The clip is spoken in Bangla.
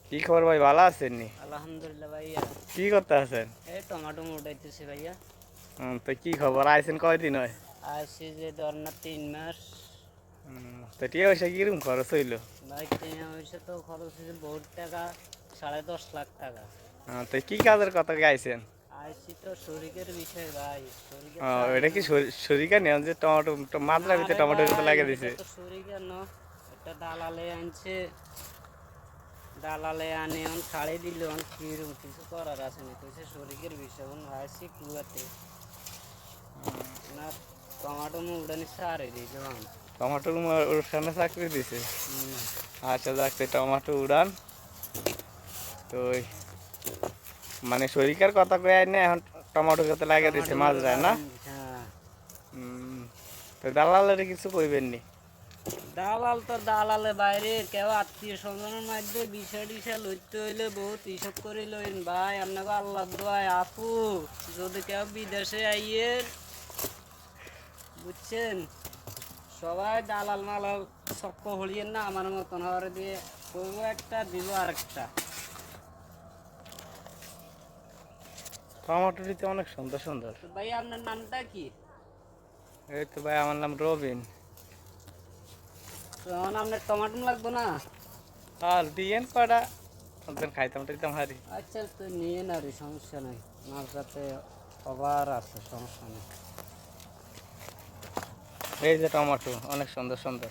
কি খবর ভাই, ভালো আছেন নি? আলহামদুলিল্লাহ ভাইয়া। কি করতে আছেন? এই টমেটো উঠাইতেছি ভাইয়া। তো কি খবর, আইছেন কয়দিন হয়? আসছি যে ধর না 3 মাস। তো টিয়া পয়সা কিরকম খরচ হইলো? ভাই 3 মাসে তো খরচ হয়েছে বহুত টাকা, 10.5 লাখ টাকা। তো কি কাজের কথা আইছেন? আসছি তো শরিকের বিষয় ভাই, শরিকের ও, তো এটা কি সরিকা নেন যে টমেটো না মাত্রার ভিতরে রে টমেটো ভাই, লাগিয়ে এটা দিছে? তো শরিকের ন, এটা দালালে আনছে। দালালে আনে অন ছাড়ে দিল, অন কিরম কিছু করার আছে না, কইছে শরিকের বিষয়। অন আসছি কুয়াতে না, টমাটো উড়ানি সারে দিয়েছে বান। টমেটো ওর সামনে চাকরি দিছে? হুম। আচ্ছা, যাচ্ছে টমেটো উড়ান। তো মানে সরিকার কথা কয়ে না, এখন টমেটো খেতে লাগিয়ে দিছে টমেটো মাজরায় না? হ্যাঁ। হুম। তো দালালের কিছু কইবেন নি? দালাল তো দালালে বাইরে কেউ আত্মীয় স্বজনের মধ্যে বিষয় টিষয় লইতে হইলে বহুত হিসাব করে লইন ভাই। আপনাকে আল্লাহ দোয়ায় আপু, যদি কেউ বিদেশে আইয়ে, বুঝছেন, সবাই দালাল মালাল চক্ক হলিয়েন না আমার মতন হওয়ার দিয়ে। করবো একটা, দিব আরেকটা। টমেটোটি তো অনেক সুন্দর সুন্দর। তো ভাই আপনার নামটা কি? এই তো ভাই, আমার নাম রবিন। তো এখন আপনার টমাটো লাগবো না? আর দিয়েন কয়টা, ওদের খাইতাম টাইতাম হারি। আচ্ছা, তো নিয়ে না রে, সমস্যা নাই। আমার কাছে কভার আছে, সমস্যা নেই। এই যে টমেটো অনেক সুন্দর সুন্দর।